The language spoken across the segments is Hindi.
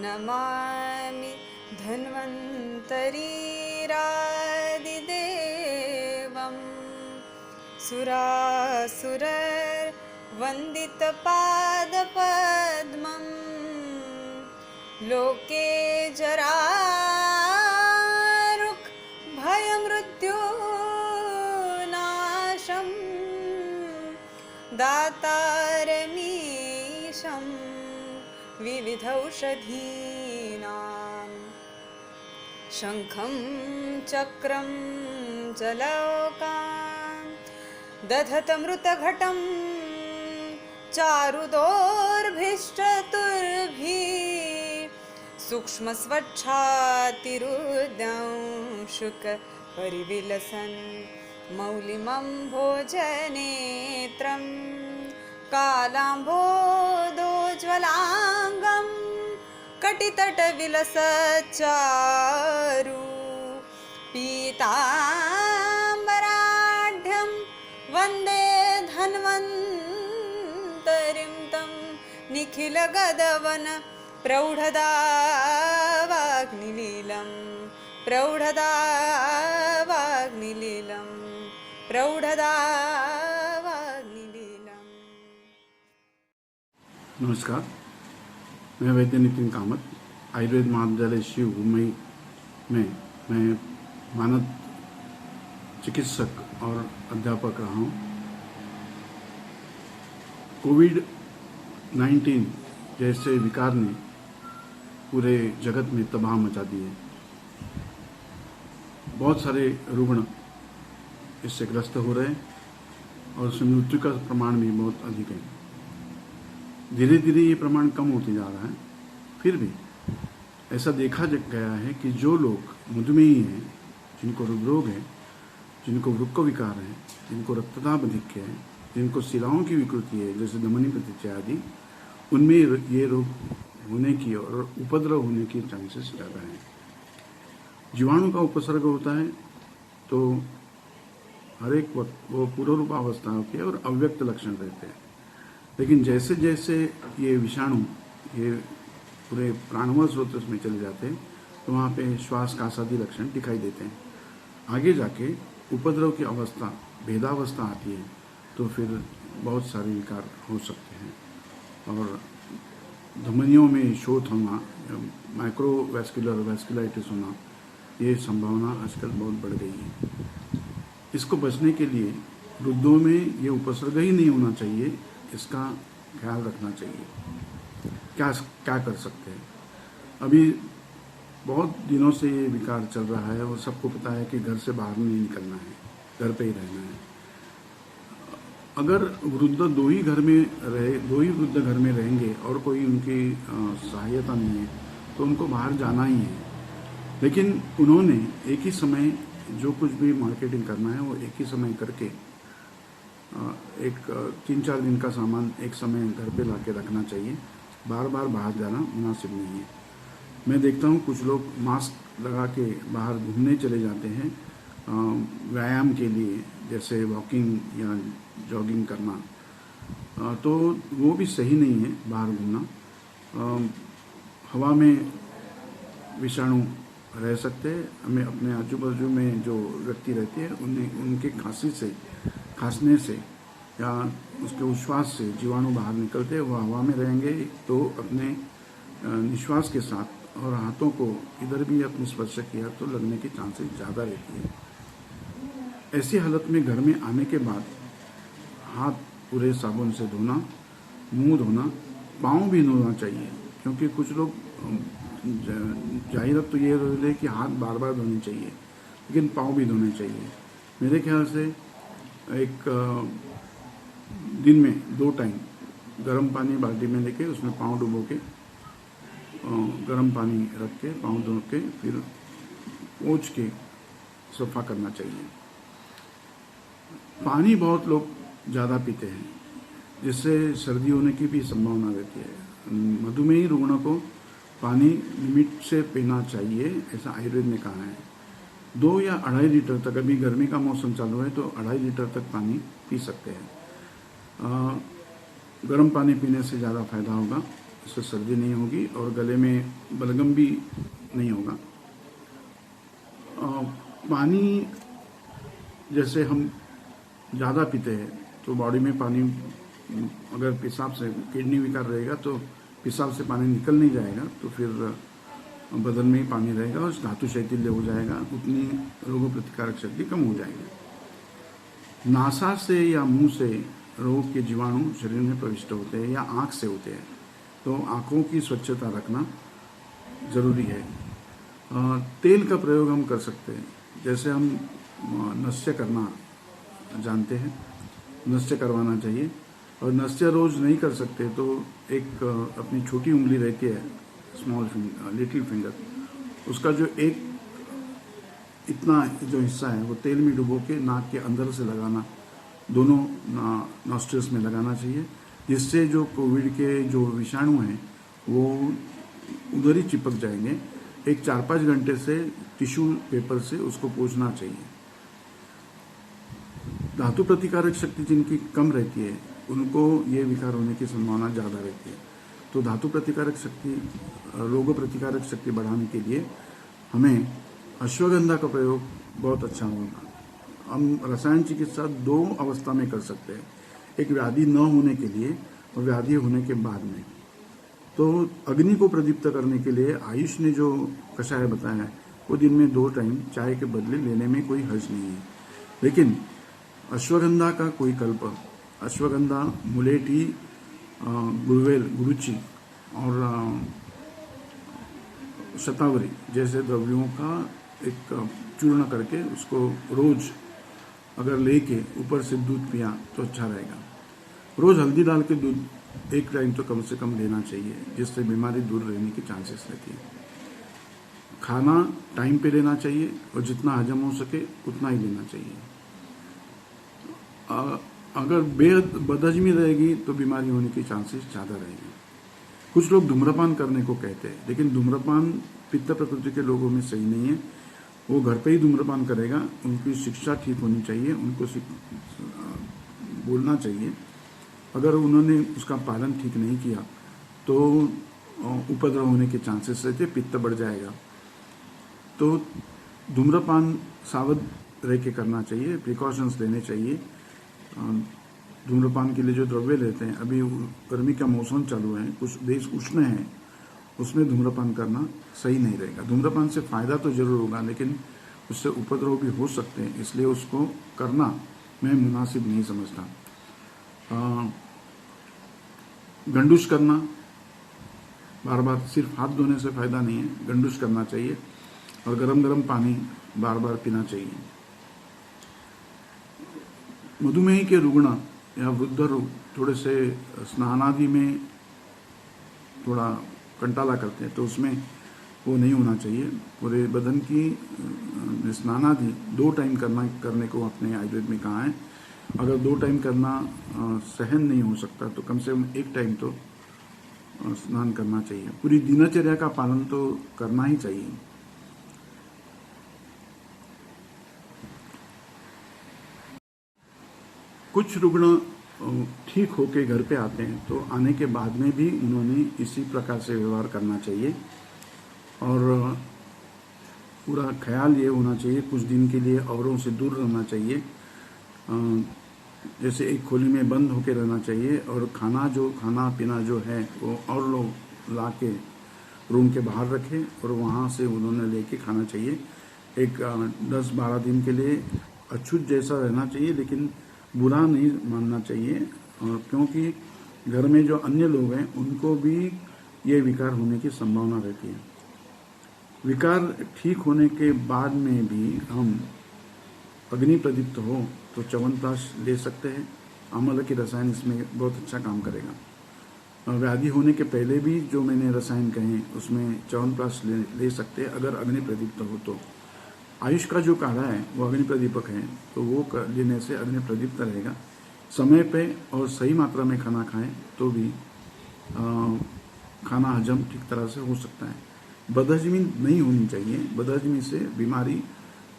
नमामि धन्वन्तरीरादिदेवं सुरासुरवन्दितपादपद्मं लोके जरारुक् भयमृत्युनाशं दातारमीशं विविधौषधीनां शङ्खं चक्रं जलौकां दधतमृतघटं चारुदोर्भिश्चतुर्भिः सूक्ष्मस्वच्छातिरुद्यांशुकपरिविलसन् मौलिमं भोजनेत्रं कालाम्भोदोज्ज्वलाङ्गं कटितटविलसच्चारु पीताम्बराढ्यं वन्दे धन्वन्तरिं तं निखिलगदवन् प्रौढदावाग्निलीलं प्रौढदावाग्निलीलं प्रौढदावाग्निलीलम्। नमस्कार, मैं वैद्य नितिन कामत, आयुर्वेद महाविद्यालय शिव मुंबई में मैं मानद चिकित्सक और अध्यापक रहा हूँ। कोविड-19 जैसे विकार ने पूरे जगत में तबाह मचा दी है। बहुत सारे रुग्ण इससे ग्रस्त हो रहे हैं और उसमें मृत्यु का प्रमाण भी बहुत अधिक है। धीरे धीरे ये प्रमाण कम होते जा रहा है। फिर भी ऐसा देखा गया है कि जो लोग मधुमेही हैं, जिनको हृदरोग है, जिनको वृक्क विकार है, जिनको रक्तदाब अधिक है, जिनको शिराओं की विकृति है जैसे धमनी प्रतिचय आदि, उनमें ये रोग होने की और उपद्रव होने के चांसेस ज़्यादा हैं। जीवाणु का उपसर्ग होता है तो हर एक वक्त वो पूर्वरूपावस्था होती है और अव्यक्त लक्षण रहते हैं। लेकिन जैसे जैसे ये विषाणु ये पूरे प्राणवल स्रोत में चले जाते हैं तो वहाँ पे श्वास कास आदि लक्षण दिखाई देते हैं। आगे जाके उपद्रव की अवस्था भेदावस्था आती है तो फिर बहुत सारे विकार हो सकते हैं और धमनियों में शोथ होना, वैस्कुलाइटिस होना, ये संभावना आजकल बहुत बढ़ गई है। इसको बचने के लिए वृद्धों में ये उपसर्ग ही नहीं होना चाहिए, इसका ख्याल रखना चाहिए। क्या कर सकते हैं? अभी बहुत दिनों से ये विकार चल रहा है और सबको पता है कि घर से बाहर नहीं निकलना है, घर पे ही रहना है। अगर वृद्ध दो ही वृद्ध घर में रहेंगे और कोई उनकी सहायता नहीं है तो उनको बाहर जाना ही है। लेकिन उन्होंने एक ही समय जो कुछ भी मार्केटिंग करना है वो एक ही समय करके एक 3-4 दिन का सामान एक समय घर पे लाके रखना चाहिए। बार बार बाहर जाना मुनासिब नहीं है। मैं देखता हूँ कुछ लोग मास्क लगा के बाहर घूमने चले जाते हैं व्यायाम के लिए, जैसे वॉकिंग या जॉगिंग करना, तो वो भी सही नहीं है बाहर घूमना। हवा में विषाणु रह सकते हैं। हमें अपने आजू बाजू में जो व्यक्ति रहते हैं उनके खांसने से या उसके उच्छ्वास से जीवाणु बाहर निकलते हैं, वो हवा में रहेंगे तो अपने निश्वास के साथ और हाथों को इधर भी अपने स्पर्श किया तो लगने की चांसेस ज़्यादा रहती है। ऐसी हालत में घर में आने के बाद हाथ पूरे साबुन से धोना, मुंह धोना, पाँव भी धोना चाहिए, क्योंकि कुछ लोग जाहिरत तो ये है कि हाथ बार बार धोने चाहिए लेकिन पाँव भी धोने चाहिए। मेरे ख्याल से एक दिन में 2 टाइम गर्म पानी बाल्टी में लेके उसमें पाँव डुबो के गर्म पानी रख के पाँव धो के फिर पोंछ के सफ़ा करना चाहिए। पानी बहुत लोग ज़्यादा पीते हैं जिससे सर्दी होने की भी संभावना रहती है। मधुमेही रुग्णों को पानी लिमिट से पीना चाहिए, ऐसा आयुर्वेद ने कहा है। 2 या 2.5 लीटर तक, अभी गर्मी का मौसम चालू है तो 2.5 लीटर तक पानी पी सकते हैं। गर्म पानी पीने से ज़्यादा फायदा होगा, इससे सर्दी नहीं होगी और गले में बलगम भी नहीं होगा। पानी जैसे हम ज़्यादा पीते हैं तो बॉडी में पानी, अगर पेशाब से किडनी विकार रहेगा तो पेशाब से पानी निकल नहीं जाएगा तो फिर बदन में ही पानी रहेगा और धातु शैथिल्य हो जाएगा, उतनी रोग प्रतिकारक शक्ति कम हो जाएगी। नासा से या मुंह से रोग के जीवाणु शरीर में प्रविष्ट होते हैं या आँख से होते हैं, तो आँखों की स्वच्छता रखना ज़रूरी है। तेल का प्रयोग हम कर सकते हैं, जैसे हम नस्य करना जानते हैं, नस्य करवाना चाहिए। और नस्य रोज़ नहीं कर सकते तो एक अपनी छोटी उंगली रहती है, स्मॉल फिंगर, लिटिल फिंगर, उसका जो एक इतना जो हिस्सा है वो तेल में डुबो के नाक के अंदर से लगाना, दोनों नॉस्ट्रिल्स में लगाना चाहिए, जिससे जो कोविड के जो विषाणु हैं वो उधर ही चिपक जाएंगे। एक 4-5 घंटे से टिश्यू पेपर से उसको पोंछना चाहिए। धातु प्रतिकारक शक्ति जिनकी कम रहती है उनको ये विकार होने की संभावना ज़्यादा रहती है। तो धातु प्रतिकारक शक्ति, रोग प्रतिकारक शक्ति बढ़ाने के लिए हमें अश्वगंधा का प्रयोग बहुत अच्छा होगा। हम रसायन चिकित्सा 2 अवस्था में कर सकते हैं, एक व्याधि न होने के लिए और व्याधि होने के बाद में। तो अग्नि को प्रदीप्त करने के लिए आयुष ने जो कषाय बताया है वो दिन में 2 टाइम चाय के बदले लेने में कोई हर्ज नहीं है। लेकिन अश्वगंधा का कोई कल्प, अश्वगंधा, मुलेठी, गुड़वेल, गुरुची और शतावरी जैसे द्रव्यों का एक चूर्ण करके उसको रोज अगर लेके ऊपर से दूध पिया तो अच्छा रहेगा। रोज हल्दी डाल के दूध 1 टाइम तो कम से कम लेना चाहिए, जिससे बीमारी दूर रहने की चांसेस रहती है। खाना टाइम पे लेना चाहिए और जितना हजम हो सके उतना ही लेना चाहिए। अगर बदहजमी रहेगी तो बीमारी होने की चांसेस ज़्यादा रहेगी। कुछ लोग धूम्रपान करने को कहते हैं, लेकिन धूम्रपान पित्त प्रकृति के लोगों में सही नहीं है। वो घर पे ही धूम्रपान करेगा, उनकी शिक्षा ठीक होनी चाहिए, उनको बोलना चाहिए। अगर उन्होंने उसका पालन ठीक नहीं किया तो उपद्रव होने के चांसेस रहते, पित्त बढ़ जाएगा। तो धूम्रपान सावध रह के करना चाहिए, प्रिकॉशंस लेने चाहिए। धूम्रपान के लिए जो द्रव्य लेते हैं, अभी गर्मी का मौसम चालू है, कुछ देश उष्ण है, उसमें धूम्रपान करना सही नहीं रहेगा। धूम्रपान से फ़ायदा तो जरूर होगा, लेकिन उससे उपद्रव भी हो सकते हैं, इसलिए उसको करना मैं मुनासिब नहीं समझता। गंडूश करना, बार बार सिर्फ हाथ धोने से फ़ायदा नहीं है, गंडूश करना चाहिए और गरम गरम पानी बार बार पीना चाहिए। मधुमेह के रुग्ण या वृद्ध लोग थोड़े से स्नानादि में थोड़ा कंटाला करते हैं, तो उसमें वो नहीं होना चाहिए। पूरे बदन की स्नानादि 2 टाइम करने को अपने आयुर्वेद में कहा है। अगर 2 टाइम करना सहन नहीं हो सकता तो कम से कम 1 टाइम तो स्नान करना चाहिए। पूरी दिनचर्या का पालन तो करना ही चाहिए। कुछ रुग्ण ठीक होके घर पे आते हैं तो आने के बाद में भी उन्होंने इसी प्रकार से व्यवहार करना चाहिए और पूरा ख्याल ये होना चाहिए, कुछ दिन के लिए औरों से दूर रहना चाहिए। जैसे एक खोली में बंद होके रहना चाहिए और खाना पीना जो है वो और लोग ला के रूम के बाहर रखें और वहाँ से उन्होंने लेके खाना चाहिए। एक 10-12 दिन के लिए अछूत जैसा रहना चाहिए, लेकिन बुरा नहीं मानना चाहिए, और क्योंकि घर में जो अन्य लोग हैं उनको भी ये विकार होने की संभावना रहती है। विकार ठीक होने के बाद में भी हम अग्नि प्रदीप्त हो तो च्यवनप्राश ले सकते हैं। आंवला की रसायन इसमें बहुत अच्छा काम करेगा। व्याधि होने के पहले भी जो मैंने रसायन कहे उसमें च्यवनप्राश ले सकते हैं अगर अग्नि प्रदीप्त हो तो। आयुष का जो काढ़ा है वो अग्नि प्रदीपक है, तो वो लेने से अग्नि प्रदीप्त रहेगा। समय पे और सही मात्रा में खाना खाएं तो भी खाना हजम ठीक तरह से हो सकता है। बदहजमी नहीं होनी चाहिए, बदहजमी से बीमारी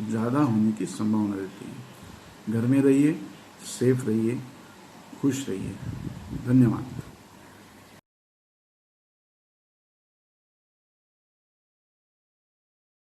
ज़्यादा होने की संभावना रहती है। घर में रहिए, सेफ रहिए, खुश रहिए। धन्यवाद।